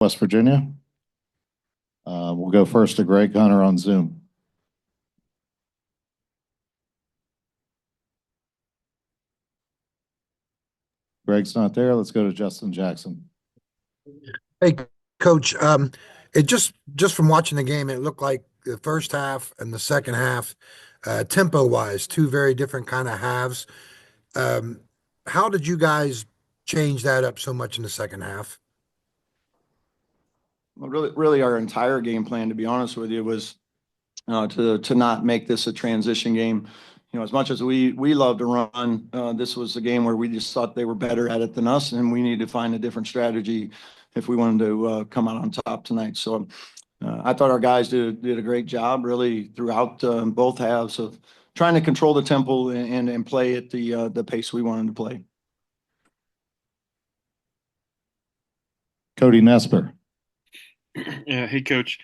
West Virginia. We'll go first to Greg Hunter on Zoom. Greg's not there. Let's go to Justin Jackson. Hey, Coach. It just from watching the game, it looked like the first half and the second half, tempo-wise, two very different kind of halves. Um, how did you guys change that up so much in the second half? Well, really, our entire game plan, to be honest with you, was to not make this a transition game. You know, as much as we love to run, this was a game where we just thought they were better at it than us, and we needed to find a different strategy if we wanted to come out on top tonight. So I thought our guys did a great job, really, throughout both halves of trying to control the tempo and play at the pace we wanted to play. Cody Nesper. Yeah, hey, Coach.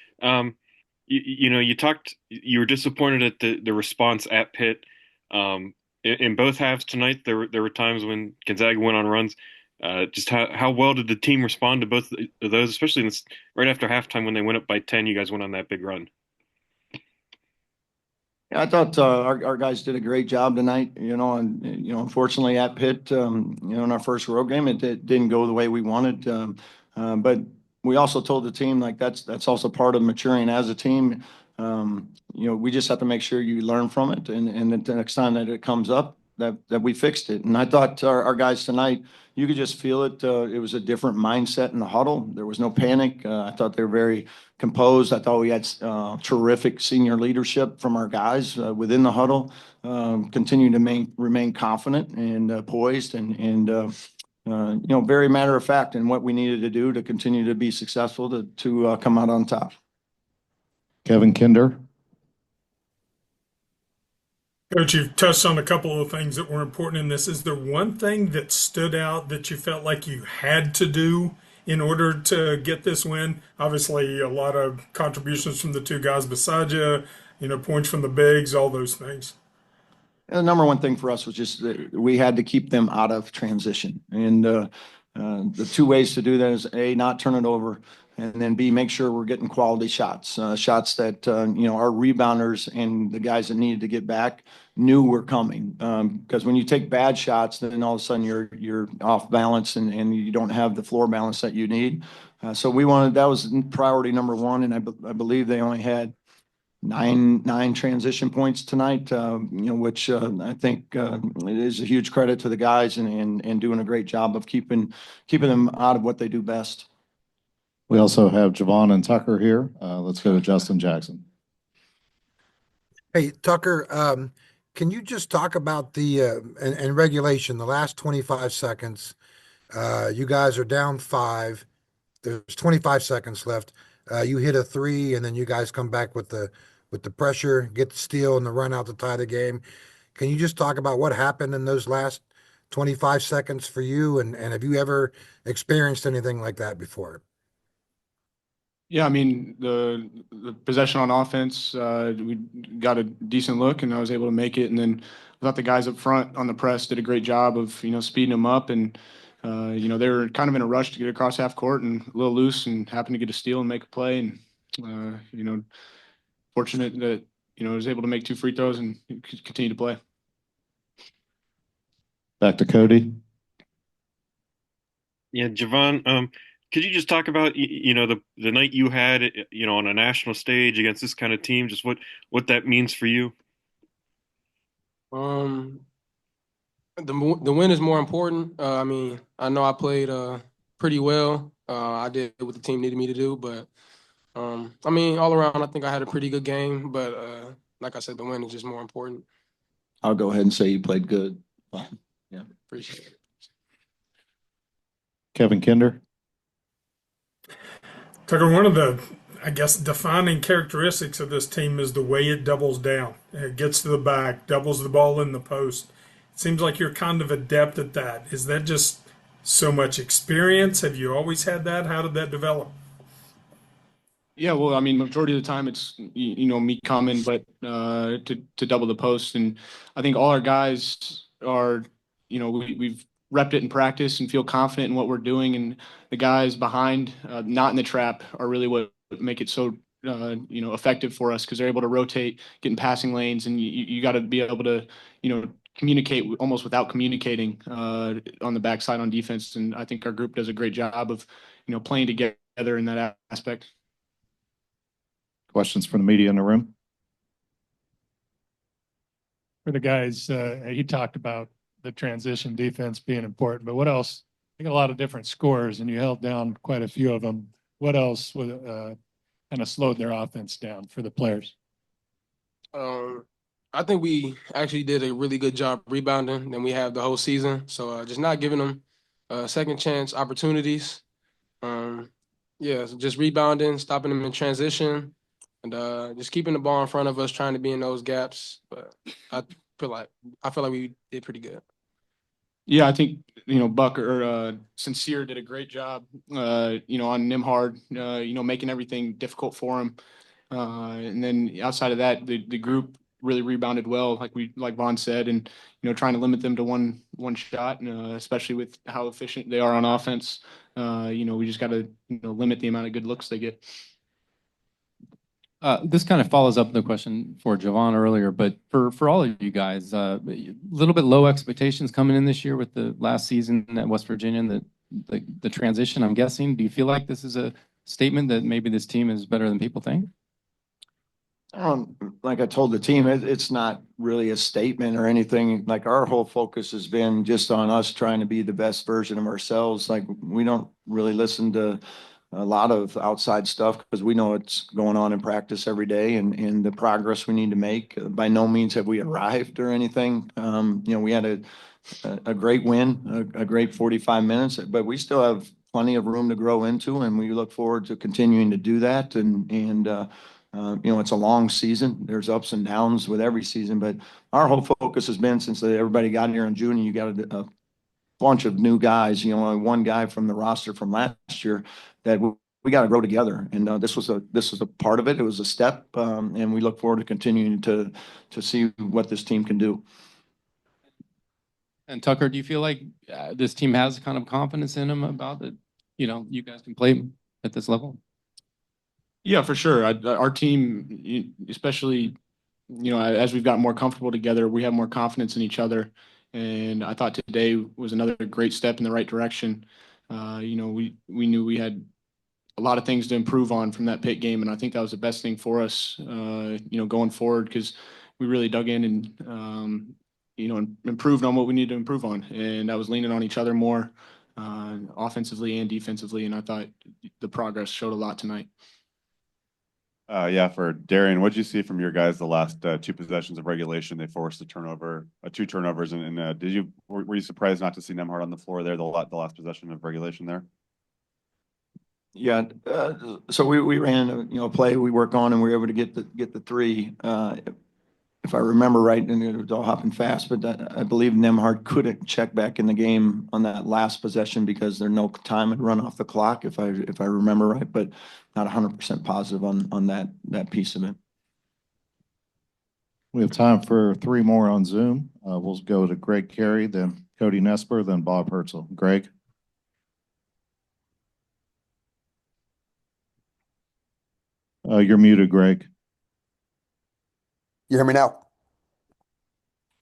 You were disappointed at the response at Pitt. In both halves tonight, there were times when Gonzaga went on runs. Just how well did the team respond to both of those, especially right after halftime when they went up by 10, you guys went on that big run? Yeah, I thought our guys did a great job tonight. Unfortunately at Pitt, in our first road game, it didn't go the way we wanted. But we also told the team like that's also part of maturing as a team. We just have to make sure you learn from it, and the next time that it comes up, that we fixed it. And I thought our guys tonight, you could just feel it. It was a different mindset in the huddle. There was no panic. I thought they were very composed. I thought we had terrific senior leadership from our guys within the huddle, continue to remain confident and poised and very matter of fact in what we needed to do to continue to be successful to come out on top. Kevin Kinder. Coach, you've touched on a couple of things that were important in this. Is there one thing that stood out that you felt like you had to do in order to get this win? Obviously, a lot of contributions from the two guys beside you, points from the bigs, all those things. And the number one thing for us was just that we had to keep them out of transition. And the two ways to do that is A, not turn it over, and then B, make sure we're getting quality shots, shots that, our rebounders and the guys that needed to get back knew were coming. Because when you take bad shots, then all of a sudden you're off balance and you don't have the floor balance that you need. So that was priority number one. And I believe they only had nine transition points tonight, which I think is a huge credit to the guys and doing a great job of keeping them out of what they do best. We also have Javon and Tucker here. Let's go to Justin Jackson. Hey, Tucker, can you just talk about the and regulation, the last 25 seconds? You guys are down 5. There's 25 seconds left. You hit a 3, and then you guys come back with the pressure, get the steal and the run out to tie the game. Can you just talk about what happened in those last 25 seconds for you? And have you ever experienced anything like that before? Yeah, I mean, the possession on offense, we got a decent look, and I was able to make it. And then I thought the guys up front on the press did a great job of, speeding them up. And, they were kind of in a rush to get across half court and a little loose and happened to get a steal and make a play. And, fortunate that, I was able to make 2 free throws and continue to play. Back to Cody. Yeah, Javon, could you just talk about, the night you had, on a national stage against this kind of team, just what that means for you? The win is more important. I know I played pretty well. I did what the team needed me to do, but all around, I think I had a pretty good game. But like I said, the win is just more important. I'll go ahead and say you played good. Yeah, appreciate it. Kevin Kinder. Tucker, one of the, defining characteristics of this team is the way it doubles down. It gets to the back, doubles the ball in the post. It seems like you're kind of adept at that. Is that just so much experience? Have you always had that? How did that develop? Yeah, well, majority of the time it's, me coming, but to double the post. And I think all our guys are, we've repped it in practice and feel confident in what we're doing. And the guys behind, not in the trap, are really what make it so effective for us, because they're able to rotate, get in passing lanes, and you got to be able to communicate almost without communicating on the backside on defense. And I think our group does a great job of playing together in that aspect. Questions from the media in the room? For the guys, he talked about the transition defense being important, but what else? You got a lot of different scores, and you held down quite a few of them. What else would kind of slowed their offense down for the players? I think we actually did a really good job rebounding than we have the whole season. So just not giving them second chance opportunities. So just rebounding, stopping them in transition, and just keeping the ball in front of us, trying to be in those gaps. But I feel like we did pretty good. Yeah, I think Buck or Sincere did a great job on Nimhard, making everything difficult for him. And then outside of that, the group really rebounded well, like Vaughn said, and trying to limit them to one shot, especially with how efficient they are on offense. We just got to limit the amount of good looks they get. This kind of follows up the question for Javon earlier, but for all of you guys, a little bit low expectations coming in this year with the last season at West Virginia and the transition, I'm guessing. Do you feel like this is a statement that maybe this team is better than people think? Like I told the team, it's not really a statement or anything. Like, our whole focus has been just on us trying to be the best version of ourselves. Like, we don't really listen to a lot of outside stuff because we know it's going on in practice every day and the progress we need to make. By no means have we arrived or anything. We had a great win, a great 45 minutes, but we still have plenty of room to grow into, and we look forward to continuing to do that. It's a long season. There's ups and downs with every season, but our whole focus has been, since everybody got here in June, and you got a bunch of new guys, one guy from the roster from last year, that we got to grow together. And this was a part of it. It was a step, and we look forward to continuing to see what this team can do. And Tucker, do you feel like this team has kind of confidence in them about that? You guys can play at this level? Yeah, for sure. Our team, especially, as we've gotten more comfortable together, we have more confidence in each other. And I thought today was another great step in the right direction. We knew we had a lot of things to improve on from that Pitt game, and I think that was the best thing for us, going forward, because we really dug in and improved on what we needed to improve on. And I was leaning on each other more, offensively and defensively, and I thought the progress showed a lot tonight. For Darian, what did you see from your guys the last two possessions of regulation? They forced two turnovers, and were you surprised not to see Nemhard on the floor there the last possession of regulation there? Yeah, so we ran a play we work on, and we were able to get the three. If I remember right, and it was all hopping fast, but I believe Nemhard couldn't check back in the game on that last possession because there's no time had run off the clock, if I remember right, but not 100% positive on that piece of it. We have time for three more on Zoom. We'll go to Greg Carey, then Cody Nesper, then Bob Herzl. Greg? You're muted, Greg. You hear me now?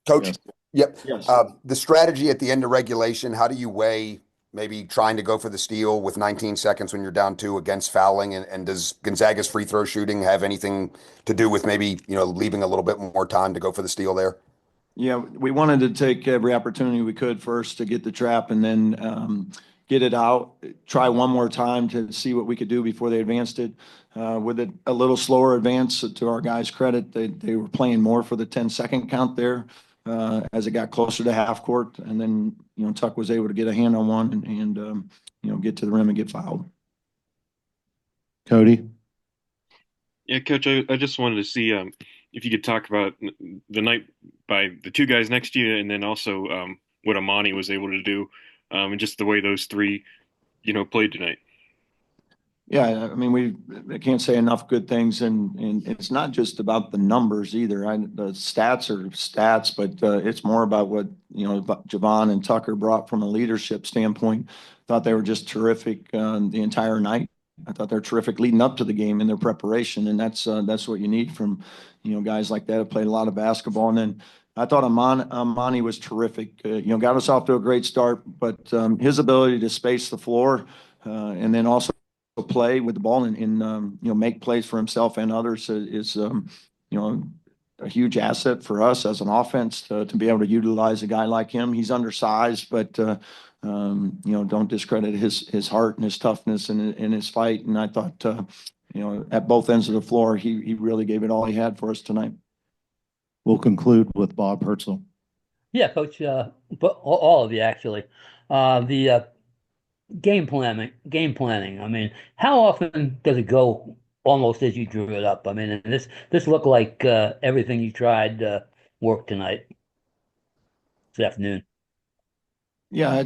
Coach? Yes. Yep. Yes. The strategy at the end of regulation, how do you weigh maybe trying to go for the steal with 19 seconds when you're down 2 against fouling? And does Gonzaga's free throw shooting have anything to do with maybe, leaving a little bit more time to go for the steal there? Yeah, we wanted to take every opportunity we could first to get the trap, and then get it out, try one more time to see what we could do before they advanced it. With a little slower advance, to our guys' credit, they were playing more for the 10-second count there as it got closer to half court. And then, Tuck was able to get a hand on one and get to the rim and get fouled. Cody? Yeah, Coach, I just wanted to see if you could talk about the night by the two guys next to you, and then also what Amani was able to do, and just the way those three, played tonight. Yeah, I mean, I can't say enough good things, and it's not just about the numbers either. The stats are stats, but it's more about what, Javon and Tucker brought from a leadership standpoint. Thought they were just terrific the entire night. I thought they're terrific leading up to the game in their preparation, and that's what you need from, guys like that who played a lot of basketball. And then I thought Amani was terrific. Got us off to a great start, but his ability to space the floor and then also play with the ball and make plays for himself and others is a huge asset for us as an offense to be able to utilize a guy like him. He's undersized, but don't discredit his heart and his toughness and his fight. And I thought at both ends of the floor, he really gave it all he had for us tonight. We'll conclude with Bob Herzl. Yeah, Coach, but all of you actually. The game planning. I mean, how often does it go almost as you drew it up? I mean, and this looked like everything you tried worked tonight, this afternoon. Yeah,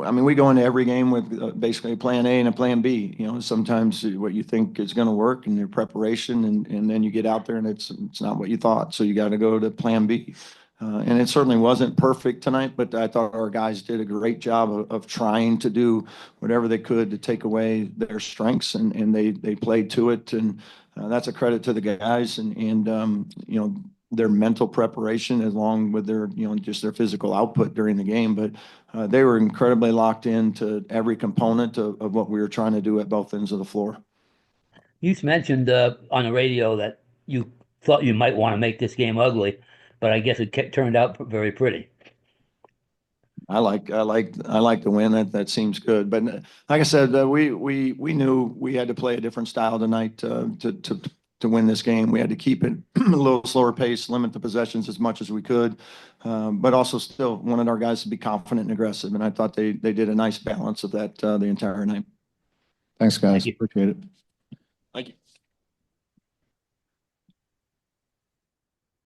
I mean, we go into every game with basically a plan A and a plan B. Sometimes what you think is going to work in your preparation, and then you get out there and it's not what you thought. So you got to go to plan B. And it certainly wasn't perfect tonight, but I thought our guys did a great job of trying to do whatever they could to take away their strengths, and they played to it. And that's a credit to the guys and their mental preparation along with their, just their physical output during the game. But they were incredibly locked into every component of what we were trying to do at both ends of the floor. You mentioned on the radio that you thought you might want to make this game ugly, but I guess it turned out very pretty. I like the win. That seems good. But like I said, we knew we had to play a different style tonight to win this game. We had to keep it a little slower pace, limit the possessions as much as we could, but also still wanted our guys to be confident and aggressive. And I thought they did a nice balance of that the entire night. Thanks, guys. Thank you. Appreciate it.